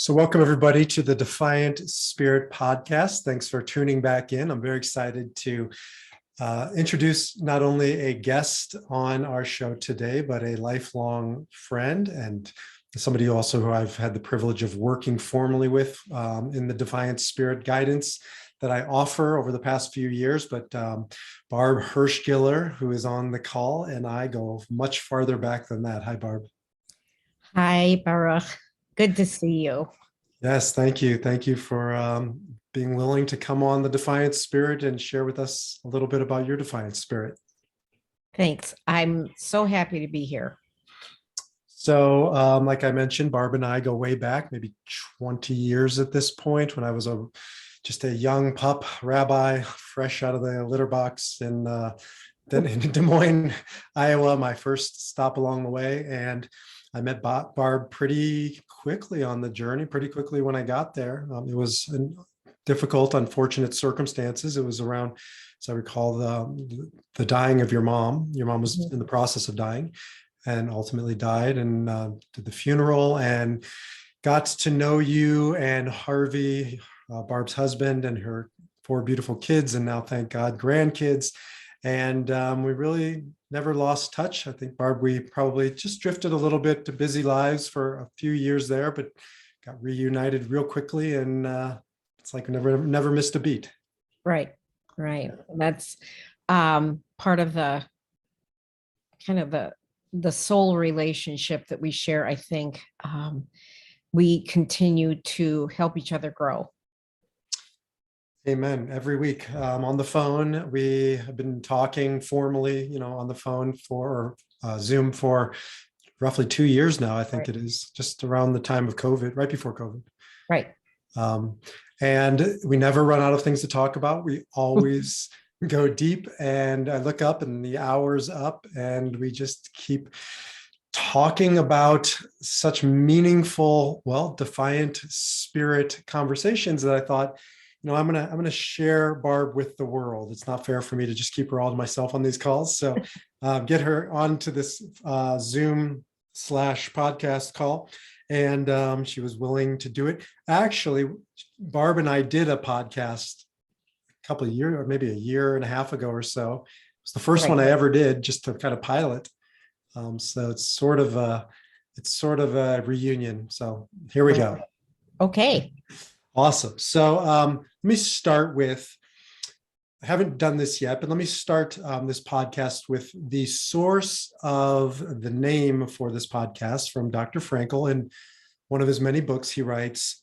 So welcome everybody to the Defiant Spirit podcast. Thanks for tuning back in. I'm very excited to introduce not only a guest on our show today, but a lifelong friend and somebody also who I've had the privilege of working formally with in the Defiant Spirit guidance that I offer over the past few years. But Barb Hirsch Giller, who is on the call, and I go much farther back than that. Hi, Barb. Hi, Baruch. Good to see you. Yes, thank you. Thank you for being willing to come on the Defiant Spirit and share with us a little bit about your Defiant Spirit. Thanks. I'm so happy to be here. So like I mentioned, Barb and I go way back, maybe 20 years at this point, when I was just a young pup rabbi, fresh out of the litter box in Des Moines, Iowa, my first stop along the way. And I met Barb pretty quickly on the journey, pretty quickly when I got there. It was difficult, unfortunate circumstances. It was around, as I recall, the dying of your mom. Your mom was in the process of dying and ultimately died, and did the funeral and got to know you and Harvey, Barb's husband, and her 4 beautiful kids, and now, thank God, grandkids. And we really never lost touch. I think, Barb, we probably just drifted a little bit to busy lives for a few years there, but got reunited real quickly. And it's like we never missed a beat. Right. That's part of the kind of the soul relationship that we share. I think we continue to help each other grow. Amen. Every week on the phone, we have been talking formally, on the phone for Zoom for roughly 2 years now. I think It is just around the time of COVID, right before COVID. Right. And we never run out of things to talk about. We always go deep, and I look up and the hour's up, and we just keep talking about such meaningful, defiant spirit conversations that I thought, I'm gonna share Barb with the world. It's not fair for me to just keep her all to myself on these calls. So get her onto this Zoom/podcast call. And she was willing to do it. Actually, Barb and I did a podcast a couple of years, or maybe a year and a half ago or so. It was the first one I ever did, just to kind of pilot. So it's sort of a reunion. So here we go. Okay. Awesome. So let me start with, I haven't done this yet, but let me start this podcast with the source of the name for this podcast from Dr. Frankl. In one of his many books, he writes,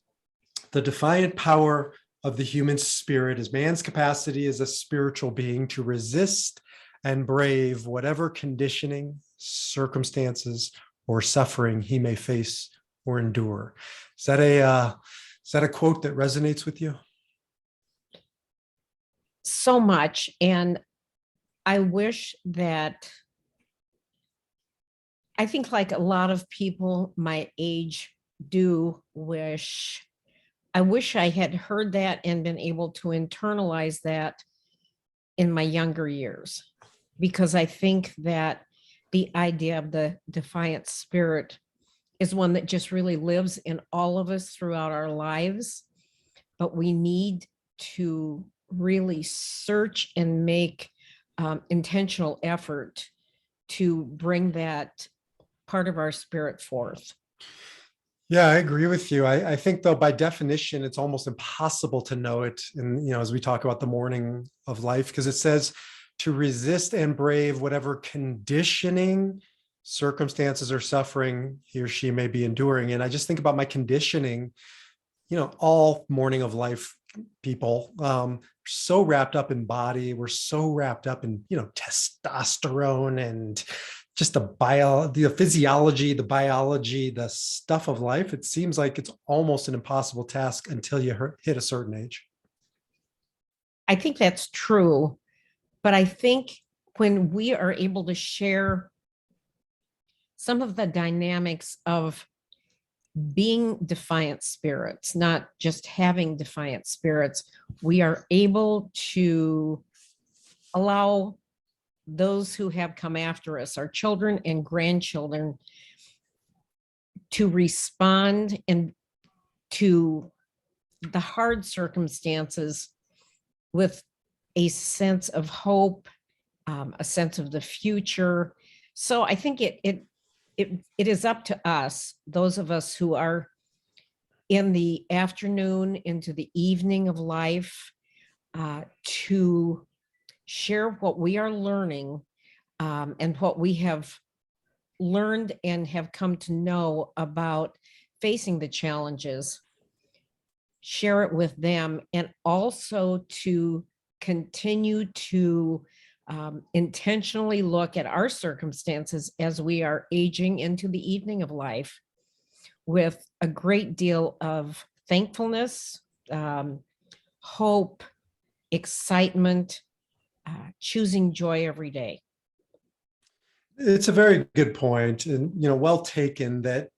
"The defiant power of the human spirit is man's capacity as a spiritual being to resist and brave whatever conditioning, circumstances, or suffering he may face or endure." Is that a quote that resonates with you? So much. And I wish that, I think like a lot of people my age do wish, I wish I had heard that and been able to internalize that in my younger years, because I think that the idea of the defiant spirit is one that just really lives in all of us throughout our lives. But we need to really search and make intentional effort to bring that part of our spirit forth. Yeah, I agree with you. I think, though, by definition, it's almost impossible to know it. And, as we talk about the morning of life, because it says to resist and brave whatever conditioning, circumstances, or suffering he or she may be enduring. And I just think about my conditioning, all morning of life people so wrapped up in body. We're so wrapped up in, testosterone and just the physiology, the biology, the stuff of life. It seems like it's almost an impossible task until you hit a certain age. I think that's true. But I think when we are able to share some of the dynamics of being defiant spirits, not just having defiant spirits, we are able to allow those who have come after us, our children and grandchildren, to respond and to the hard circumstances with a sense of hope, a sense of the future. So I think it is up to us, those of us who are in the afternoon into the evening of life, to share what we are learning, and what we have learned and have come to know about facing the challenges, share it with them, and also to continue to intentionally look at our circumstances as we are aging into the evening of life with a great deal of thankfulness, hope, excitement, choosing joy every day. It's a very good point, and well taken, that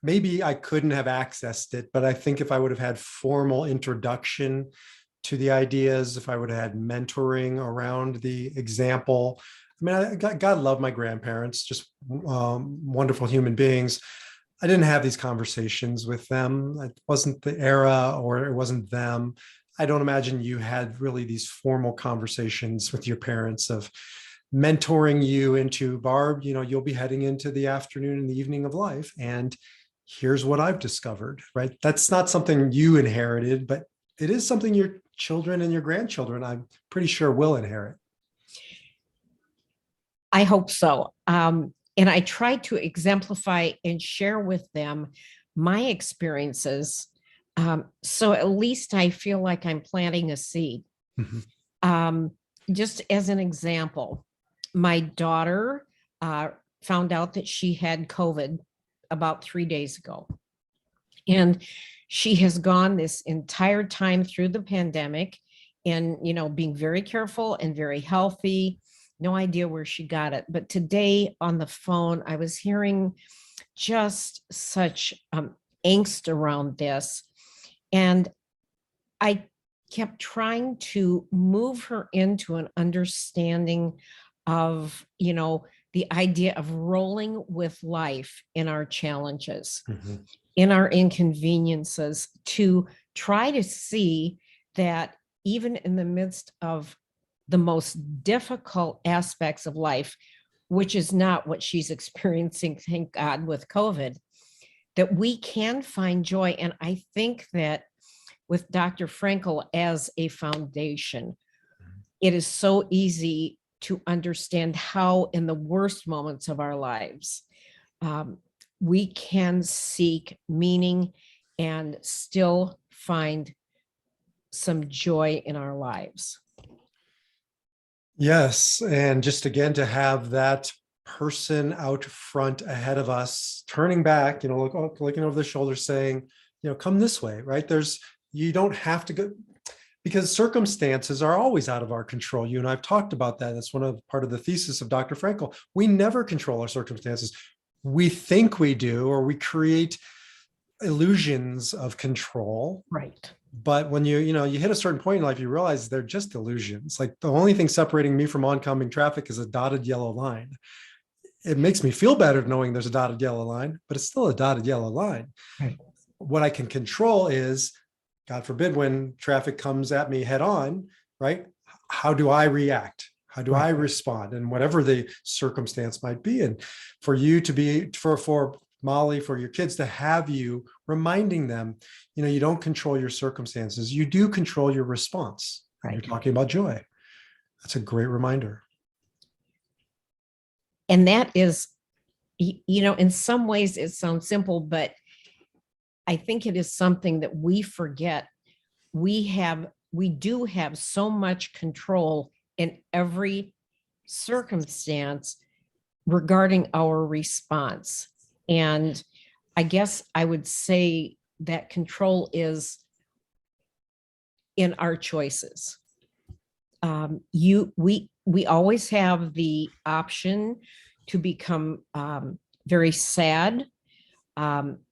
maybe I couldn't have accessed it, but I think if I would have had formal introduction to the ideas, if I would have had mentoring around the example. I mean, God love my grandparents, just wonderful human beings. I didn't have these conversations with them. It wasn't the era, or it wasn't them. I don't imagine you had really these formal conversations with your parents of mentoring you into, Barb, you'll be heading into the afternoon and the evening of life. And here's what I've discovered, right? That's not something you inherited, but it is something your children and your grandchildren, I'm pretty sure, will inherit. I hope so. And I try to exemplify and share with them my experiences. So at least I feel like I'm planting a seed. Mm-hmm. Just as an example, my daughter found out that she had COVID about 3 days ago. And she has gone this entire time through the pandemic and, being very careful and very healthy. No idea where she got it. But today on the phone, I was hearing just such angst around this. And I kept trying to move her into an understanding of, the idea of rolling with life in our challenges, mm-hmm. in our inconveniences, to try to see that even in the midst of the most difficult aspects of life, which is not what she's experiencing, thank God, with COVID, that we can find joy. And I think that with Dr. Frankel as a foundation, it is so easy to understand how in the worst moments of our lives, we can seek meaning and still find some joy in our lives. Yes. And just again, to have that person out front ahead of us, turning back, looking over the shoulder, saying, come this way, right? You don't have to go, because circumstances are always out of our control. You and I've talked about that. That's part of the thesis of Dr. Frankel. We never control our circumstances. We think we do, or we create illusions of control. Right. But when you hit a certain point in life, you realize they're just illusions. Like, the only thing separating me from oncoming traffic is a dotted yellow line. It makes me feel better knowing there's a dotted yellow line, but it's still a dotted yellow line. Right. What I can control is, God forbid, when traffic comes at me head on, right? How do I react? How do I respond? And whatever the circumstance might be. And for you to be, for Molly, for your kids to have you reminding them, you don't control your circumstances. You do control your response. Right. You're talking about joy. That's a great reminder. And that is, in some ways it sounds simple, but I think it is something that we forget. We do have so much control in every circumstance regarding our response. And I guess I would say that control is in our choices. We always have the option to become very sad,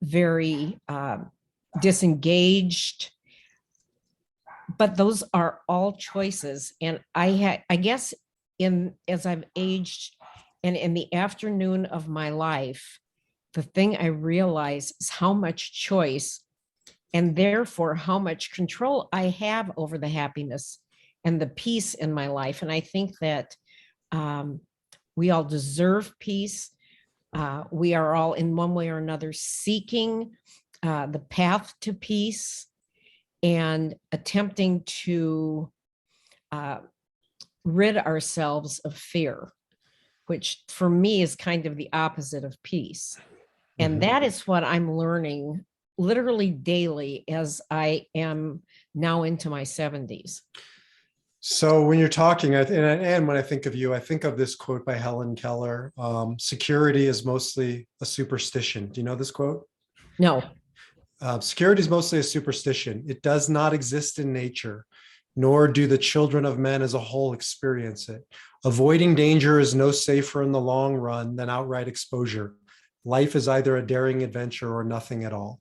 very disengaged, but those are all choices. And I guess as I've aged and in the afternoon of my life, the thing I realize is how much choice and therefore how much control I have over the happiness and the peace in my life. And I think that we all deserve peace. We are all in one way or another seeking the path to peace and attempting to rid ourselves of fear, which for me is kind of the opposite of peace. And that is what I'm learning literally daily as I am now into my 70s. So when you're talking, and when I think of you, I think of this quote by Helen Keller, security is mostly a superstition. Do you know this quote? No. Security is mostly a superstition. It does not exist in nature, nor do the children of men as a whole experience it. Avoiding danger is no safer in the long run than outright exposure. Life is either a daring adventure or nothing at all.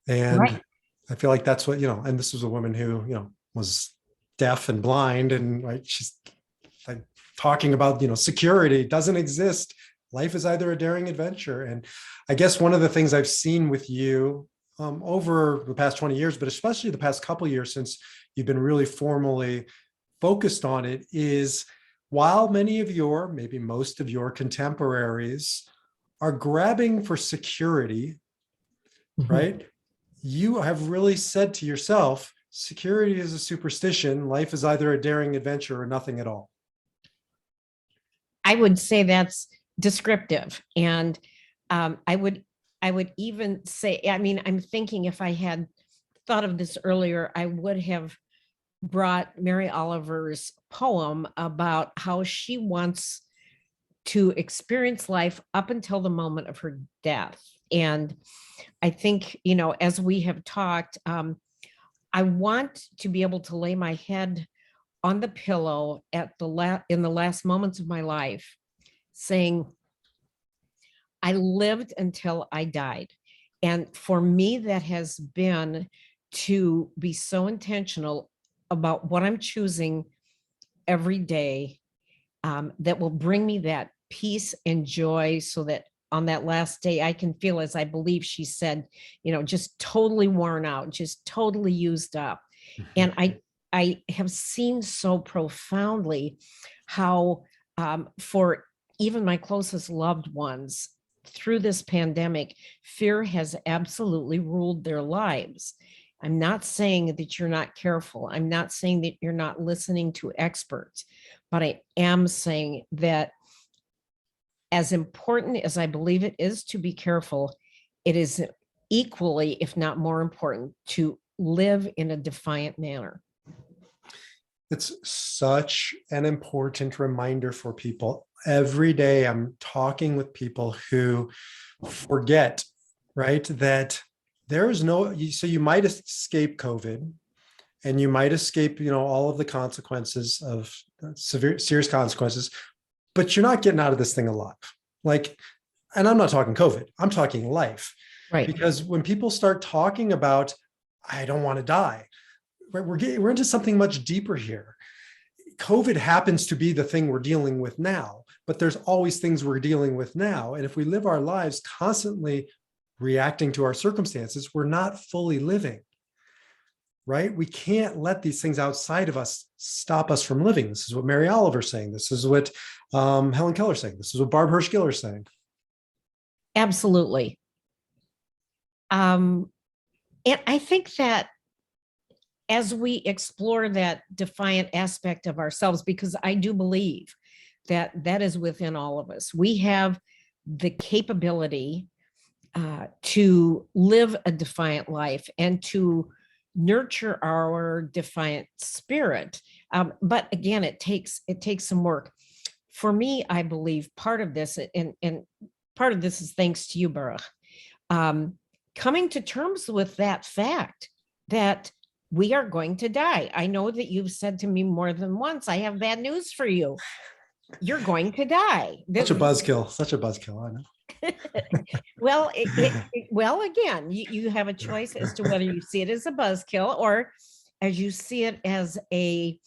And Right. I feel like that's what, and this was a woman who, was deaf and blind, and right, she's like talking about, security doesn't exist. Life is either a daring adventure. And I guess one of the things I've seen with you over the past 20 years, but especially the past couple of years since you've been really formally focused on it, is while many of your, maybe most of your contemporaries are grabbing for security, right? You have really said to yourself, security is a superstition. Life is either a daring adventure or nothing at all. I would say that's descriptive. And I would even say, I mean, I'm thinking if I had thought of this earlier, I would have brought Mary Oliver's poem about how she wants to experience life up until the moment of her death. And I think, as we have talked, I want to be able to lay my head on the pillow in the last moments of my life, saying, I lived until I died. And for me, that has been to be so intentional about what I'm choosing every day that will bring me that peace and joy, so that on that last day, I can feel, as I believe she said, just totally worn out, just totally used up. And I have seen so profoundly how for even my closest loved ones through this pandemic, fear has absolutely ruled their lives. I'm not saying that you're not careful. I'm not saying that you're not listening to experts, but I am saying that as important as I believe it is to be careful, it is equally, if not more important, to live in a defiant manner. It's such an important reminder for people. Every day I'm talking with people who forget, right, that there is so you might escape COVID and you might escape, all of the consequences of serious consequences, but you're not getting out of this thing alive. And I'm not talking COVID, I'm talking life. Right. Because when people start talking about, I don't want to die, right, we're into something much deeper here. COVID happens to be the thing we're dealing with now, but there's always things we're dealing with now. And if we live our lives constantly reacting to our circumstances, we're not fully living, right? We can't let these things outside of us stop us from living. This is what Mary Oliver's saying. This is what Helen Keller's saying. This is what Barb Hirsch Giller is saying. Absolutely. And I think that as we explore that defiant aspect of ourselves, because I do believe that that is within all of us, we have the capability to live a defiant life and to nurture our defiant spirit. But again, it takes some work. For me, I believe part of this, and part of this is thanks to you, Baruch, coming to terms with that fact that we are going to die. I know that you've said to me more than once, I have bad news for you. You're going to die. Such a buzzkill, I know. Well, well, again, you have a choice as to whether you see it as a buzzkill or as you see it as an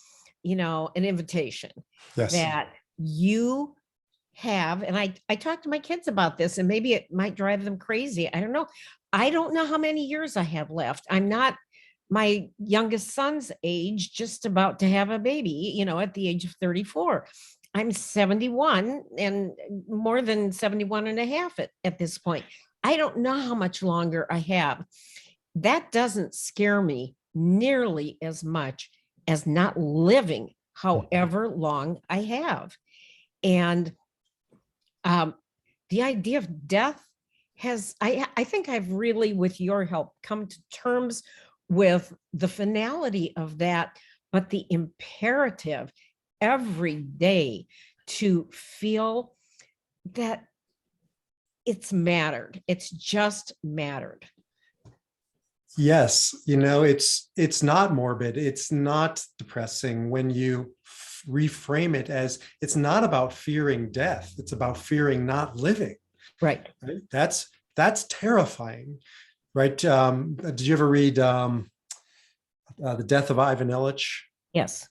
invitation. Yes. That you have, and I talk to my kids about this, and maybe it might drive them crazy. I don't know. I don't know how many years I have left. I'm not my youngest son's age, just about to have a baby, at the age of 34. I'm 71 and more than 71 and a half at this point. I don't know how much longer I have. That doesn't scare me nearly as much as not living however long I have. And the idea of death I think I've really, with your help, come to terms with the finality of that, but the imperative every day to feel that it's mattered. It's just mattered. Yes, it's not morbid. It's not depressing when you reframe it as it's not about fearing death. It's about fearing not living. Right. Right? That's terrifying, right? Did you ever read The Death of Ivan Illich? Yes.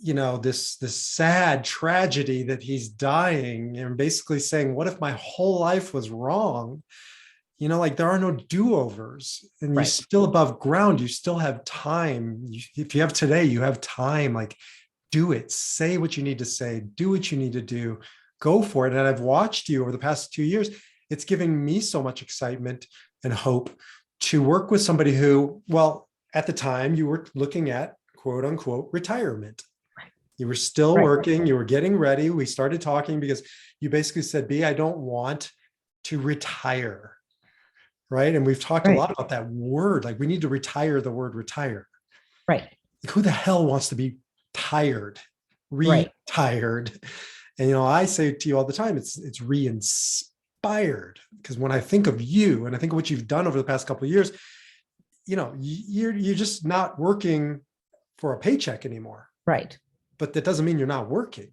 This sad tragedy that he's dying and basically saying, what if my whole life was wrong? Like there are no do-overs, and you're still above ground. You still have time. If you have today, you have time. Like, do it. Say what you need to say. Do what you need to do. Go for it. And I've watched you over the past 2 years. It's giving me so much excitement and hope to work with somebody who, well, at the time you were looking at quote unquote retirement. You were still working. You were getting ready. We started talking because you basically said, B, I don't want to retire. Right. And we've talked a lot about that word. Like, we need to retire the word retire. Right. Like, who the hell wants to be tired, retired? And, I say to you all the time, it's re-inspired, because when I think of you and I think of what you've done over the past couple of years, you're just not working for a paycheck anymore. Right. But that doesn't mean you're not working.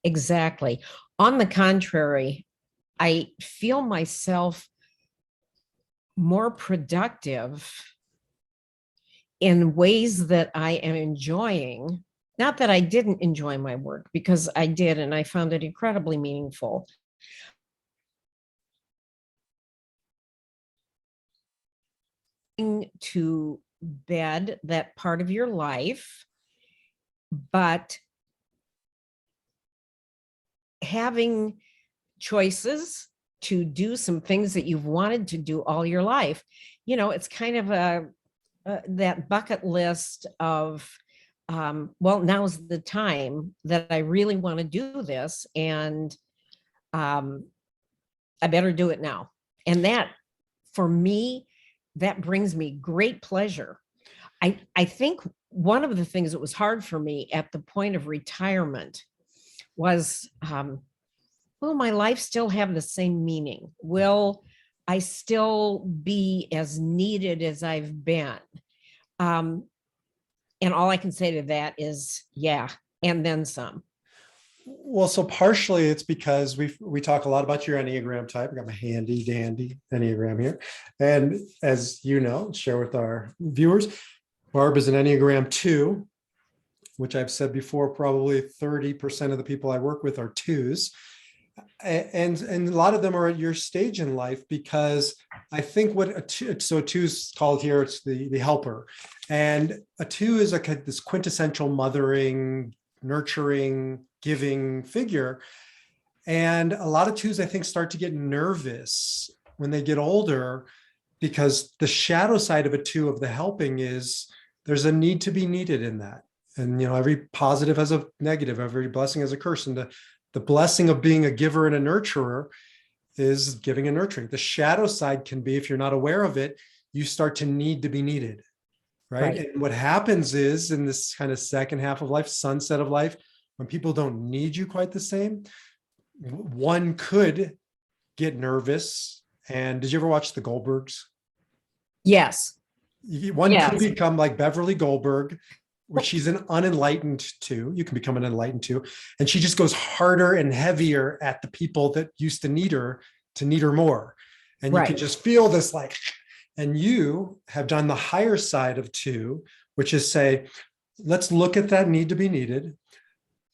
Exactly. On the contrary, I feel myself more productive in ways that I am enjoying. Not that I didn't enjoy my work, because I did, and I found it incredibly meaningful. To bed that part of your life, but having choices to do some things that you've wanted to do all your life. It's kind of that bucket list of, well, now's the time that I really want to do this, and I better do it now. And that, for me, that brings me great pleasure. I think one of the things that was hard for me at the point of retirement was, will my life still have the same meaning? Will I still be as needed as I've been? And all I can say to that is, yeah, and then some. Well, so partially it's because we talk a lot about your Enneagram type. I got my handy dandy Enneagram here. And as you know, share with our viewers, Barb is an Enneagram 2, which I've said before, probably 30% of the people I work with are 2s. And a lot of them are at your stage in life, because I think what a 2 is called here, it's the helper. And a 2 is this quintessential mothering, nurturing, giving figure. And a lot of 2s, I think, start to get nervous when they get older, because the shadow side of a 2 of the helping is there's a need to be needed in that. And, every positive has a negative, every blessing has a curse. And the blessing of being a giver and a nurturer is giving and nurturing. The shadow side can be, if you're not aware of it, you start to need to be needed. Right. And what happens is, in this kind of second half of life, sunset of life, when people don't need you quite the same, one could get nervous. And did you ever watch the Goldbergs? Yes. One could become like Beverly Goldberg, where she's an unenlightened 2. You can become an enlightened 2. And she just goes harder and heavier at the people that used to need her more. And you can just feel this like, and you have done the higher side of 2, which is say, let's look at that need to be needed.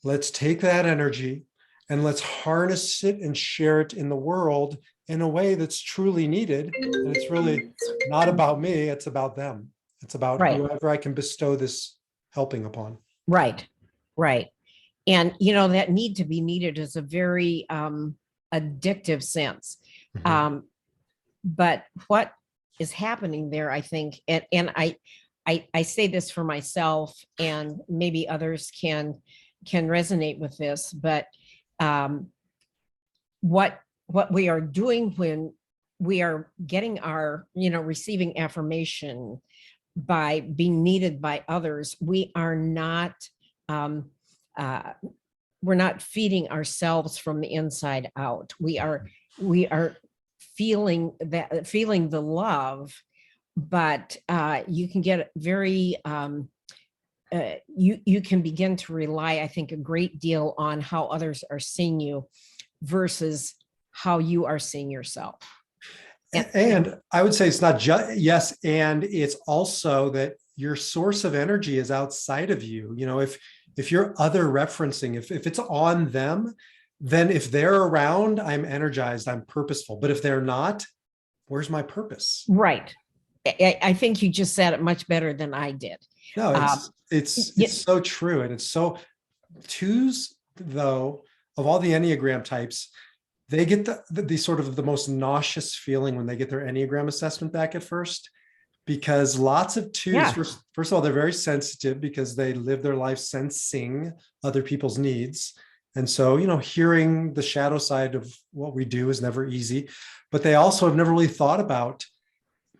Let's take that energy and let's harness it and share it in the world in a way that's truly needed. And it's really not about me, it's about them. It's about Right. whoever I can bestow this helping upon. Right. Right. And, you know, that need to be needed is a very addictive sense. Mhm. But what is happening there, I think, and I say this for myself, and maybe others can resonate with this, but um, what we are doing when we are getting our, you know, receiving affirmation by being needed by others, we are not um, uh, we're not feeding ourselves from the inside out. We are feeling the love, but you can get very you can begin to rely, I think, a great deal on how others are seeing you versus how you are seeing yourself. And I would say it's not just, yes, and it's also that your source of energy is outside of you. You know, if you're other referencing, if it's on them, then if they're around, I'm energized, I'm purposeful. But if they're not, where's my purpose? Right. I think you just said it much better than I did. No, Um, it's so true. And it's so twos, though, of all the Enneagram types, they get the sort of the most nauseous feeling when they get their Enneagram assessment back at first, because lots of twos, yeah. first of all, they're very sensitive because they live their life sensing other people's needs. And so, you know, hearing the shadow side of what we do is never easy, but they also have never really thought about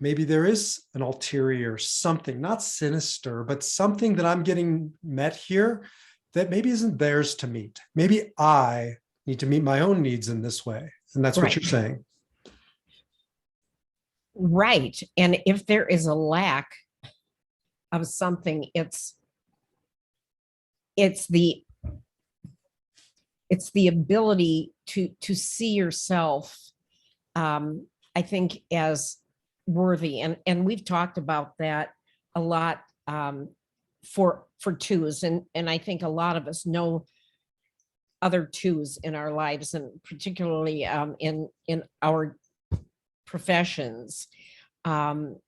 maybe there is an ulterior something, not sinister, but something that I'm getting met here that maybe isn't theirs to meet. Maybe I need to meet my own needs in this way. And that's what Right. you're saying. Right. And if there is a lack of something, it's the ability to see yourself, I think, as worthy. And we've talked about that a lot, for twos. And I think a lot of us know other twos in our lives, and particularly in our professions. Um,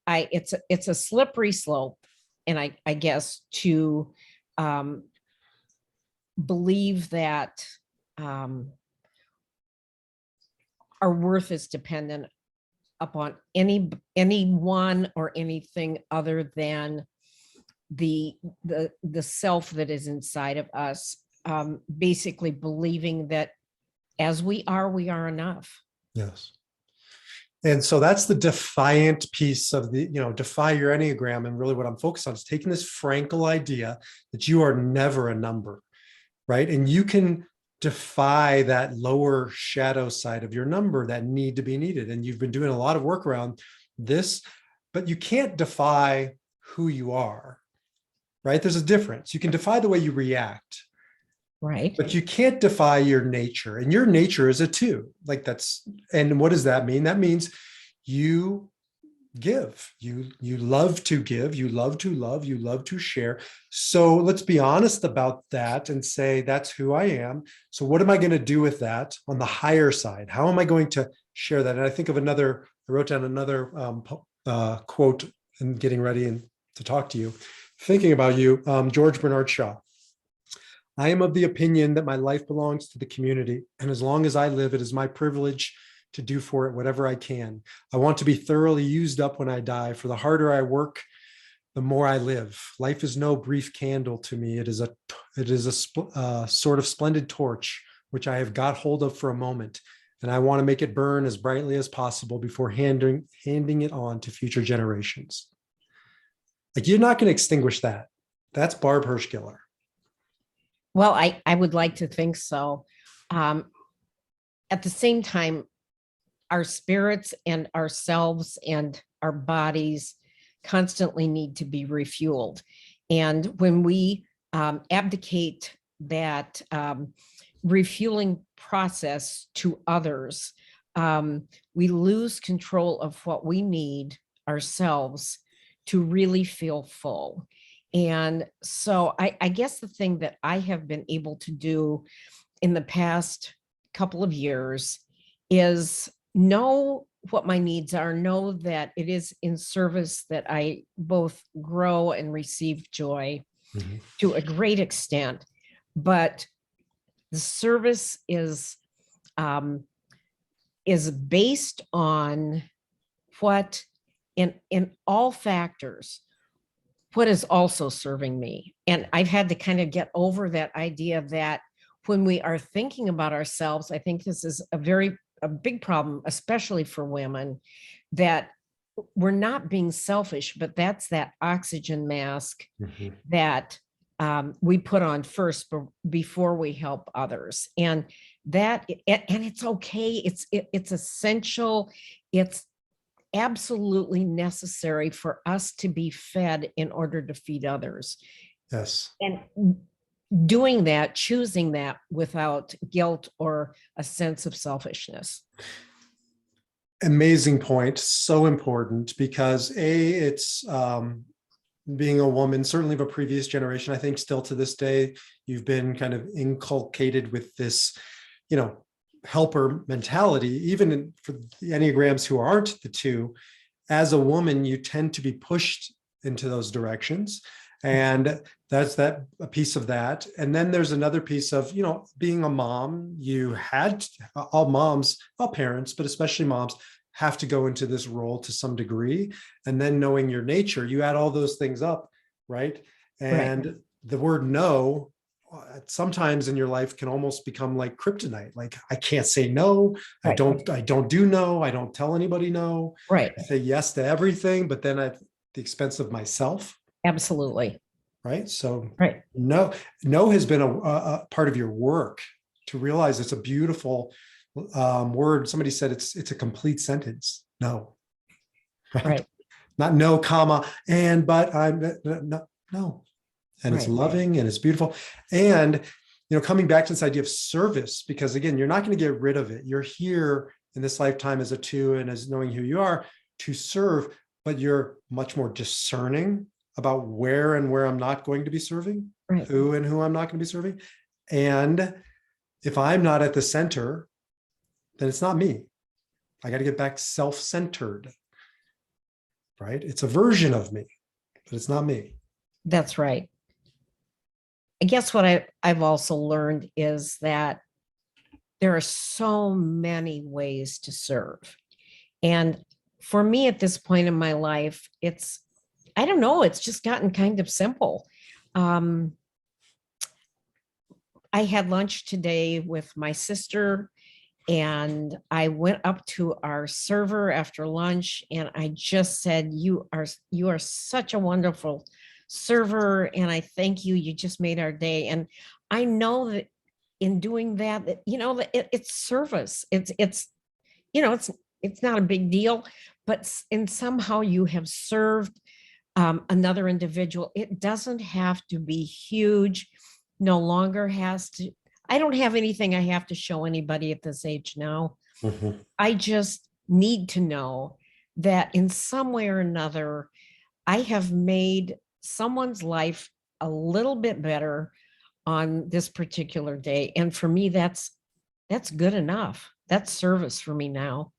it's a slippery slope, and I guess to um, believe that um, our worth is dependent upon anyone or anything other than the self that is inside of us. Basically believing that as we are enough. Yes. And so that's the defiant piece of the, you know, defy your Enneagram. And really what I'm focused on is taking this Frankel idea that you are never a number, right? And you can defy that lower shadow side of your number, that need to be needed. And you've been doing a lot of work around this, but you can't defy who you are, right? There's a difference. You can defy the way you react, Right. but you can't defy your nature, and your nature is a two. Like that's, and what does that mean? That means you give, you love to give, you love to love, you love to share. So let's be honest about that and say that's who I am. So what am I going to do with that on the higher side? How am I going to share that? And I think of another, I wrote down another quote and getting ready and to talk to you, thinking about you, George Bernard Shaw. I am of the opinion that my life belongs to the community, and as long as I live, it is my privilege to do for it whatever I can. I want to be thoroughly used up when I die, for the harder I work, the more I live. Life is no brief candle to me. It is a sort of splendid torch, which I have got hold of for a moment, and I want to make it burn as brightly as possible before handing it on to future generations. Like, you're not going to extinguish that. That's Barb Hirsch Giller. Well, I would like to think so. At the same time, our spirits and ourselves and our bodies constantly need to be refueled. And when we abdicate that refueling process to others, we lose control of what we need ourselves to really feel full. And so I guess the thing that I have been able to do in the past couple of years is know what my needs are, know that it is in service that I both grow and receive joy to a great extent. But the service is based on what in all factors, what is also serving me. And I've had to kind of get over that idea that when we are thinking about ourselves, I think this is a big problem, especially for women, that we're not being selfish, but that's that oxygen mask that we put on first before we help others. And it's okay. It's essential. It's absolutely necessary for us to be fed in order to feed others. Yes. And doing that, choosing that without guilt or a sense of selfishness. Amazing point. So important because it's being a woman, certainly of a previous generation, I think still to this day, you've been kind of inculcated with this, helper mentality, even for the Enneagrams who aren't the two. As a woman, you tend to be pushed into those directions. And that's a piece of that. And then there's another piece of, being a mom, you had all parents, but especially moms have to go into this role to some degree. And then knowing your nature, you add all those things up, right? And the word no, sometimes in your life can almost become like kryptonite. Like, I can't say no. I don't do no. I don't tell anybody no. Right. I say yes to everything, but then at the expense of myself. Absolutely. Right. So no has been a part of your work to realize it's a beautiful word. Somebody said it's a complete sentence. No. Right. Not no, comma, and, but, I'm no. And it's loving and it's beautiful. And, coming back to this idea of service, because again, you're not going to get rid of it. You're here in this lifetime as a two and as knowing who you are to serve, but you're much more discerning about where I'm not going to be serving, who I'm not going to be serving. And if I'm not at the center, then it's not me. I got to get back self-centered, right? It's a version of me, but it's not me. That's right. I guess what I've also learned is that there are so many ways to serve. And for me at this point in my life, I don't know, it's just gotten kind of simple. I had lunch today with my sister and I went up to our server after lunch and I just said, you are such a wonderful server and I thank you. You just made our day. And I know that in doing that, it's service. It's not a big deal, but somehow you have served another individual. It doesn't have to be huge. No longer has to. I don't have anything I have to show anybody at this age now. I just need to know that in some way or another, I have made someone's life a little bit better on this particular day. And for me, that's good enough. That's service for me now.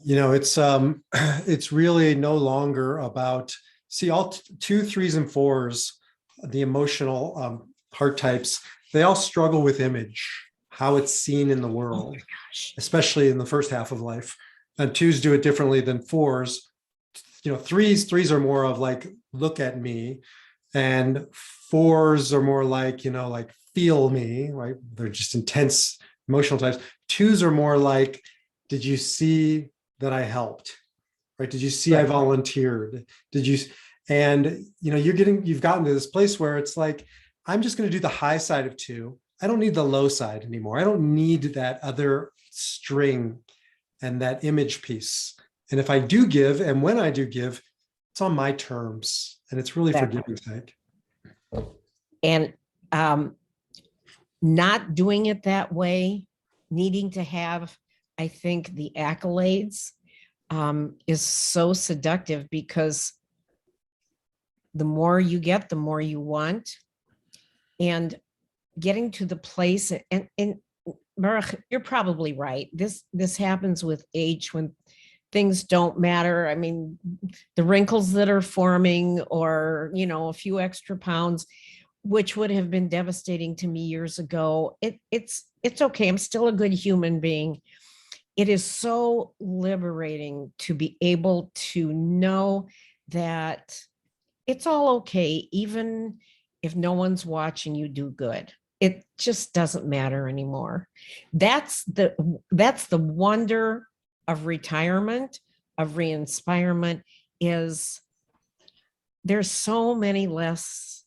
It's really no longer about, all 2, 3s, and 4s, the emotional heart types, they all struggle with image, how it's seen in the world, especially in the first half of life. And 2s do it differently than 4s. 3s are more of like, look at me. And 4s are more like, like feel me, right? They're just intense emotional types. 2s are more like, did you see that I helped, right? Did you see I volunteered? Did you? And, you've gotten to this place where it's like, I'm just going to do the high side of 2. I don't need the low side anymore. I don't need that other string and that image piece. And if I do give, and when I do give, it's on my terms. And it's really for giving's sake. And not doing it that way, needing to have, I think, the accolades is so seductive because the more you get, the more you want. And getting to the place, and Baruch, you're probably right. This happens with age when things don't matter. I mean, the wrinkles that are forming, or a few extra pounds, which would have been devastating to me years ago. It's okay. I'm still a good human being. It is so liberating to be able to know that it's all okay, even if no one's watching you do good. It just doesn't matter anymore. That's the wonder of retirement, of reinspirement, is there's so many less.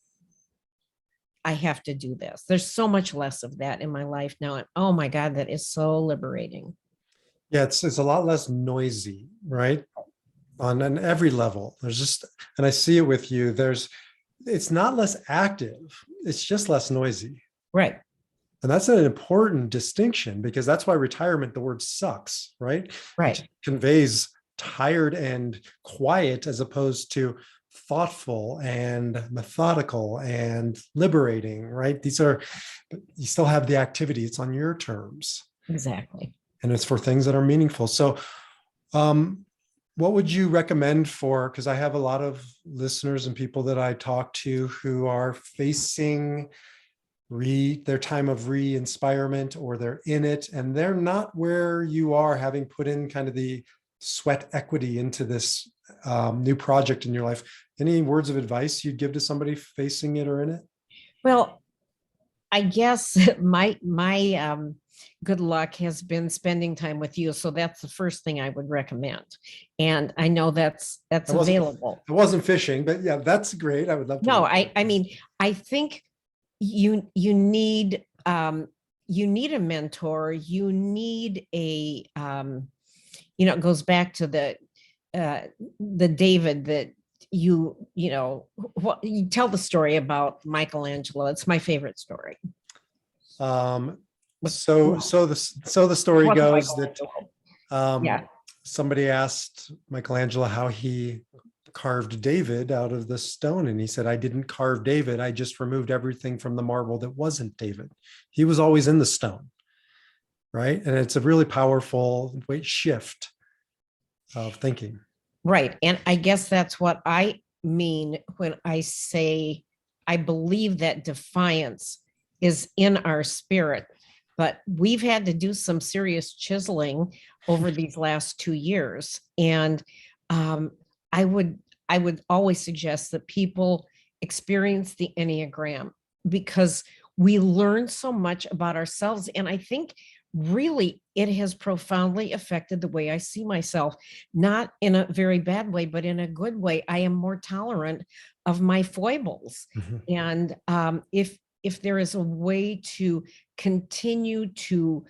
I have to do this. There's so much less of that in my life now. And oh my God, that is so liberating. Yeah, it's a lot less noisy, right? On every level. There's just, and I see it with you, it's not less active, it's just less noisy. Right. And that's an important distinction, because that's why retirement, the word sucks, right? Right. It conveys tired and quiet, as opposed to thoughtful and methodical and liberating, right? But you still have the activity, it's on your terms. Exactly. And it's for things that are meaningful. So, what would you recommend because I have a lot of listeners and people that I talk to who are facing their time of re-inspirement, or they're in it and they're not where you are, having put in kind of the sweat equity into this new project in your life. Any words of advice you'd give to somebody facing it or in it? Well, I guess my good luck has been spending time with you. So that's the first thing I would recommend. And I know that's available. I wasn't fishing, but yeah, that's great. I would love to. No, I mean, I think you need a mentor. You need it goes back to the David that you tell the story about Michelangelo. It's my favorite story. So the story goes that yeah. Somebody asked Michelangelo how he carved David out of the stone, and he said, "I didn't carve David. I just removed everything from the marble that wasn't David. He was always in the stone." Right. And it's a really powerful shift of thinking. Right. And I guess that's what I mean when I say I believe that defiance is in our spirit, but we've had to do some serious chiseling over these last 2 years. And I would always suggest that people experience the Enneagram, because we learn so much about ourselves. And I think really it has profoundly affected the way I see myself, not in a very bad way, but in a good way. I am more tolerant of my foibles. Mm-hmm. And if there is a way to continue to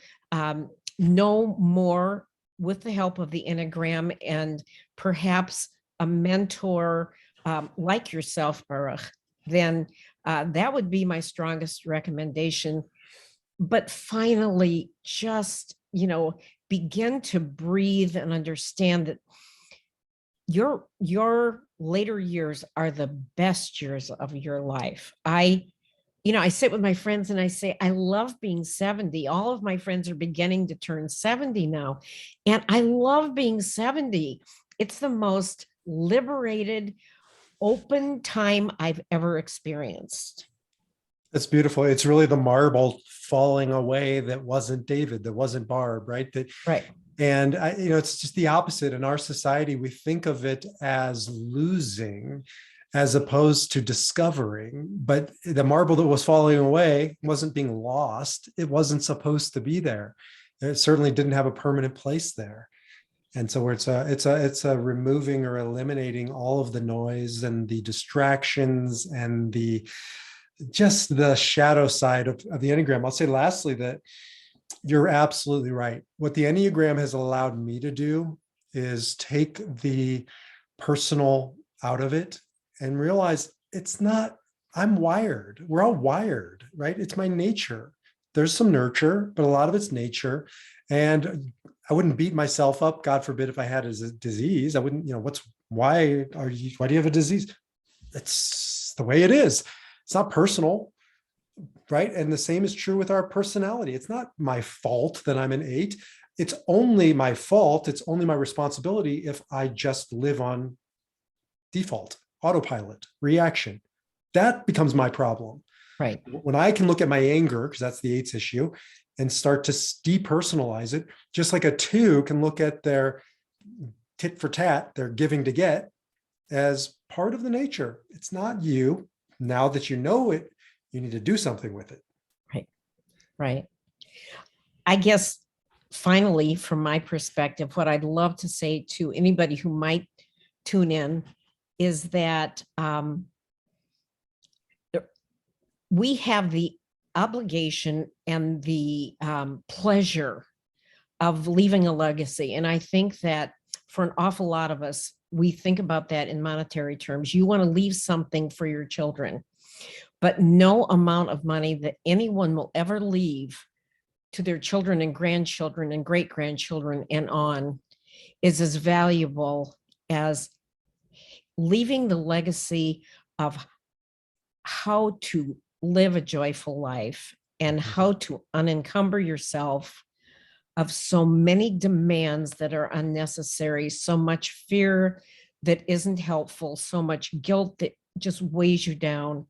know more with the help of the Enneagram, and perhaps a mentor like yourself, Baruch, then that would be my strongest recommendation. But finally, just, begin to breathe and understand that your later years are the best years of your life. I sit with my friends and I say, I love being 70. All of my friends are beginning to turn 70 now. And I love being 70. It's the most liberated, open time I've ever experienced. That's beautiful. It's really the marble falling away that wasn't David, that wasn't Barb, right? Right. And it's just the opposite. In our society, we think of it as losing as opposed to discovering. But the marble that was falling away wasn't being lost. It wasn't supposed to be there. It certainly didn't have a permanent place there. And so it's a removing or eliminating all of the noise and the distractions and just the shadow side of the Enneagram. I'll say lastly that you're absolutely right. What the Enneagram has allowed me to do is take the personal out of it and realize I'm wired. We're all wired, right? It's my nature. There's some nurture, but a lot of it's nature. And I wouldn't beat myself up, God forbid, if I had a disease. I wouldn't, why do you have a disease? It's the way it is. It's not personal. right? And the same is true with our personality. It's not my fault that I'm an 8. It's only my fault. It's only my responsibility if I just live on default, autopilot, reaction. That becomes my problem. Right. When I can look at my anger, because that's the 8's issue, and start to depersonalize it, just like a 2 can look at their tit for tat, their giving to get, as part of the nature. It's not you. Now that you know it, you need to do something with it. Right. Right. I guess finally, from my perspective, what I'd love to say to anybody who might tune in is that we have the obligation and the pleasure of leaving a legacy. And I think that for an awful lot of us, we think about that in monetary terms. You want to leave something for your children, but no amount of money that anyone will ever leave to their children and grandchildren and great-grandchildren and on is as valuable as leaving the legacy of how to live a joyful life and how to unencumber yourself of so many demands that are unnecessary, so much fear that isn't helpful, so much guilt that just weighs you down.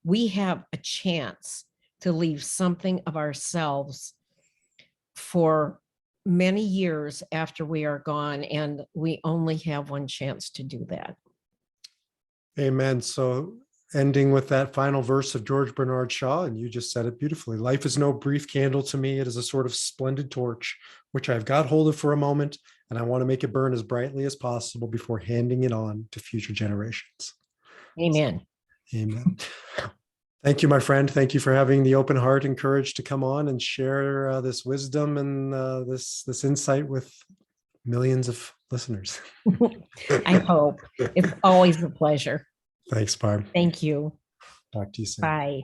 We have a chance to leave something of ourselves for many years after we are gone, and we only have one chance to do that. Amen. So ending with that final verse of George Bernard Shaw, and you just said it beautifully. Life is no brief candle to me. It is a sort of splendid torch, which I've got hold of for a moment, and I want to make it burn as brightly as possible before handing it on to future generations. Amen. Amen. Thank you, my friend. Thank you for having the open heart and courage to come on and share this wisdom and this insight with millions of listeners. I hope. It's always a pleasure. Thanks, Barb. Thank you. Talk to you soon. Bye.